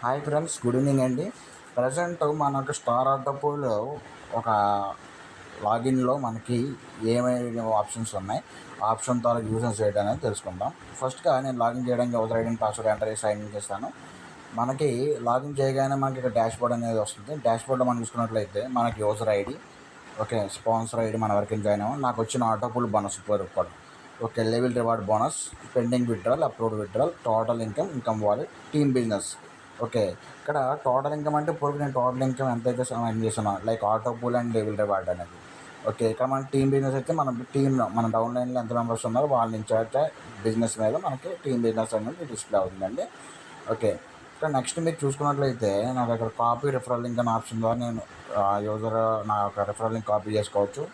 Hi friends, good evening అండి. Present మనకు star ఆటోపూల్లో ఒక లాగిన్లో మనకి ఏమైనా ఆప్షన్స్ ఉన్నాయి. ఆప్షన్ ద్వారా యూజెస్ చేయడం అనేది తెలుసుకుందాం. ఫస్ట్గా నేను లాగిన్ చేయడానికి యూజర్ ఐడిని పాస్వర్డ్ ఎంటర్ చేసి సైన్ ఇన్ చేస్తాను. మనకి లాగిన్ చేయగానే మనకి ఇక్కడ డాష్ బోర్డ్ అనేది వస్తుంది. డాష్ బోర్డ్లో మనం చూసుకున్నట్లయితే మనకి user ID, okay, sponsor ID, మన వరకు జాయిన్ అవ్వం. నాకు వచ్చిన ఆటోపూల్ బోనస్ రూపాయలు, okay, level reward bonus, pending withdrawal, upload withdrawal, total income wallet, team business. Okay, ఇక్కడ టోటల్ ఇన్కమ్ అంటే ఇప్పుడు నేను టోటల్ ఇన్కమ్ ఎంతైతే ఎర్న్ చేసానో, like auto pool and level reward అనేది. ఓకే, ఇక్కడ మన టీమ్ బిజినెస్ అయితే మన డౌన్లైన్లో ఎంత మెంబర్స్ ఉన్నారో వాళ్ళ నుంచి అయితే బిజినెస్ మీద మనకి టీమ్ బిజినెస్ అనేది డిస్ప్లే అవుతుందండి. ఓకే, ఇక్కడ నెక్స్ట్ మీరు చూసుకున్నట్లయితే నాకు ఇక్కడ కాపీ రిఫరల్ లింక్ అనే ఆప్షన్ ద్వారా నేను యూజర్ నా యొక్క రిఫరల్ లింక్ కాపీ చేసుకోవచ్చు.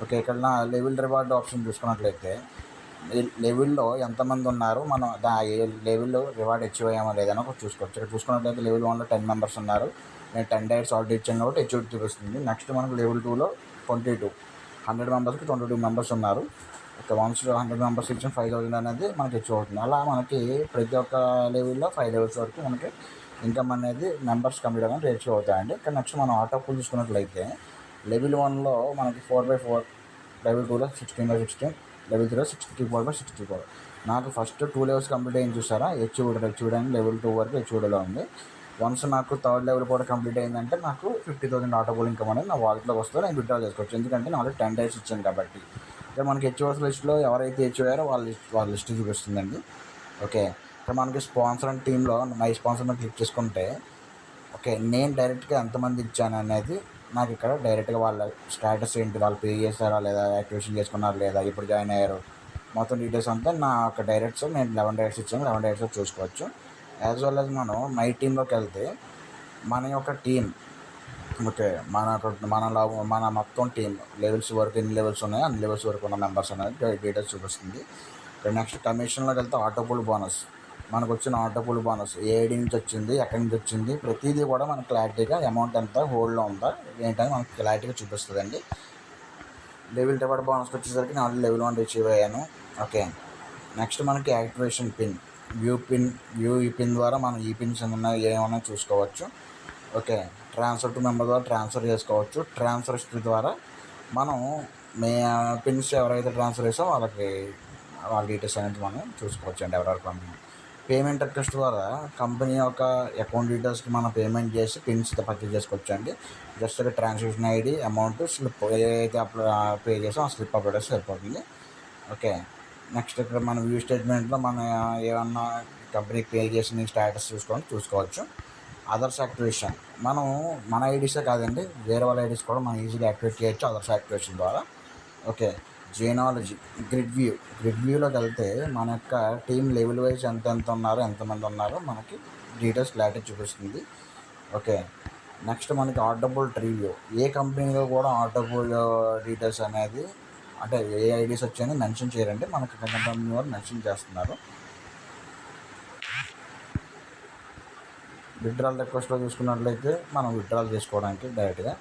ఓకే, ఇక్కడ నా లెవెల్ రివార్డ్ ఆప్షన్ చూసుకున్నట్లయితే లెవెల్లో ఎంతమంది ఉన్నారు, మనం ఏ లెవెల్లో రివార్డ్ అచీవ్ అయ్యామో లేదని ఒకటి చూసుకోవచ్చు. ఇక్కడ చూసుకున్నట్లయితే లెవెల్ 1లో 10 మెంబర్స్ ఉన్నారు. నేను 10 డైట్స్ ఆల్రెడీ ఇచ్చాను కాబట్టి అచీవ్ చూపిస్తుంది. నెక్స్ట్ మనకు లెవెల్ 2లో 22, 100 మెంబర్స్కి 22 మెంబర్స్ ఉన్నారు. ఓకే, వన్స్ 100 మెంబర్స్ ఇచ్చిన 5,000 అనేది మనకి అచీవ్ అవుతుంది. అలా మనకి ప్రతి ఒక్క లెవెల్లో 5 లెవెల్స్ వరకు మనకి ఇన్కమ్ అనేది మెంబర్స్ కంప్లీట్ అవ్వడం అచీవ్ అవుతాయండి. ఇక్కడ నెక్స్ట్ మనం ఆటో పూల్ చూసుకున్నట్లయితే లెవెల్ 1లో మనకి 4/4, లెవెల్ 2లో 16/16, లెవెల్ 3లో 64/64. నాకు ఫస్ట్ 2 లెవెల్స్ కంప్లీట్ అయింది చూసారా, హెచ్ఓడి అని లెవెల్ 2 వరకు హెచ్ఓడిలో ఉంది. వన్స్ నాకు థర్డ్ లెవెల్ కూడా కంప్లీట్ అయిందంటే నాకు 50,000 ఆటోబుల్ ఇన్కమ్ అనేది నా వాలెట్లోకి వస్తే నేను విత్డ్రా చేసుకోవచ్చు. ఎందుకంటే నేను ఆల్రెడీ 10 డేస్ ఇచ్చాను కాబట్టి. ఇక్కడ మనకి హెచ్ఓఎస్ లిస్ట్లో ఎవరైతే హెచ్ఓయారో వాళ్ళ లిస్ట్ చూపిస్తుందండి. ఓకే, ఇక్కడ మనకి స్పాన్సర్ అండ్ టీంలో మై స్పాన్సర్ మీద క్లిక్ చేసుకుంటే, ఓకే, నేను డైరెక్ట్గా ఎంతమంది ఇచ్చాను అనేది నాకు ఇక్కడ డైరెక్ట్గా వాళ్ళ స్టేటస్ ఏంటి, వాళ్ళు పే చేశారా లేదా, యాక్టివేషన్ చేసుకున్నారా లేదా, ఇప్పుడు జాయిన్ అయ్యారు, మొత్తం డీటెయిల్స్ అంతా నా యొక్క డైరెక్ట్స్ నేను 11 డైరెక్ట్స్ ఇచ్చాను. 11 డైరెక్ట్స్ చూసుకోవచ్చు. యాజ్ వెల్ యాజ్ మనం మై టీంలోకి వెళ్తే మన యొక్క టీం, ఓకే, మన మొత్తం టీం లెవెల్స్ వరకు ఎన్ని లెవెల్స్ ఉన్నాయో అన్ని లెవెల్స్ వరకు ఉన్న మెంబర్స్ అనేది డీటెయిల్స్ చూపిస్తుంది. నెక్స్ట్ కమిషన్లోకి వెళ్తే ఆటోపూల్ బోనస్, మనకు వచ్చిన ఆటోపూల్ బోనస్ ఏ ఐడి నుంచి వచ్చింది, ఎక్కడి నుంచి వచ్చింది, ప్రతిదీ కూడా మనకు క్లారిటీగా అమౌంట్ ఎంత హోల్డ్లో ఉందా ఏంటని మనకు క్లారిటీగా చూపిస్తుందండి. లెవెల్ రివార్డ్ బోనస్కి వచ్చేసరికి నేను లెవెల్ 1 అచీవ్ అయ్యాను. ఓకే, నెక్స్ట్ మనకి యాక్టివేషన్ పిన్, వ్యూ ఈ పిన్ ద్వారా మనం ఈ పిన్స్ ఏమన్నా చూసుకోవచ్చు. ఓకే, ట్రాన్స్ఫర్ టు మెంబర్ ద్వారా ట్రాన్స్ఫర్ చేసుకోవచ్చు. ట్రాన్స్ఫర్ హిస్టరీ ద్వారా మనం పిన్స్ ఎవరైతే ట్రాన్స్ఫర్ చేసామో వాళ్ళ డీటెయిల్స్ అనేది మనం చూసుకోవచ్చు అండి, ఎవరెవరికి పంపించాం. పేమెంట్ రిక్వెస్ట్ ద్వారా కంపెనీ యొక్క అకౌంట్ డీటెయిల్స్కి మనం పేమెంట్ చేసి పిన్స్ పర్చేజ్ చేసుకోవచ్చు అండి. Just transaction ID, amount, slip ఏదైతే పే చేసామో ఆ స్లిప్ అప్లోడ్ చేస్తే సరిపోతుంది. ఓకే, నెక్స్ట్ ఇక్కడ మన వ్యూ స్టేట్మెంట్లో మన ఏమన్నా కంపెనీకి పే చేసిన స్టేటస్ చూసుకోవచ్చు. అదర్స్ యాక్టివేషన్, మన ఐడీసే కాదండి, వేరే వాళ్ళ ఐడీస్ కూడా మనం ఈజీగా యాక్టివేట్ చేయొచ్చు అదర్స్ యాక్టివేషన్ ద్వారా. ఓకే, జీనాలజీ, గ్రిడ్ వ్యూలోకి వెళ్తే మన యొక్క టీం లెవెల్ వైజ్ ఎంతమంది ఉన్నారో మనకి డీటెయిల్స్ క్లారిటీ చూపిస్తుంది. ఓకే, నెక్స్ట్ మనకి ఆటోబుల్ ట్రీ వ్యూ, ఏ కంపెనీలో కూడా ఆటోబుల్ డీటెయిల్స్ అనేది అంటే ఏ ఐడీస్ వచ్చాయని మెన్షన్ చేయరండి, మనకి కంపెనీ వారు మెన్షన్ చేస్తున్నారు. విత్డ్రాల్ రిక్వెస్ట్లో చూసుకున్నట్లయితే మనం విత్డ్రాల్ చేసుకోవడానికి డైరెక్ట్గా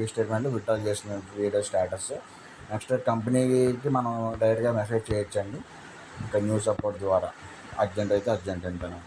ఈ స్టేట్మెంట్లో విత్డ్రాల్ చేసిన వీడియో స్టేటస్. నెక్స్ట్ కంపెనీకి మనం డైరెక్ట్గా మెసేజ్ చేయొచ్చండి, ఇంకా న్యూస్ సపోర్ట్ ద్వారా, అర్జెంట్ అయితే అర్జెంట్ అంటాను.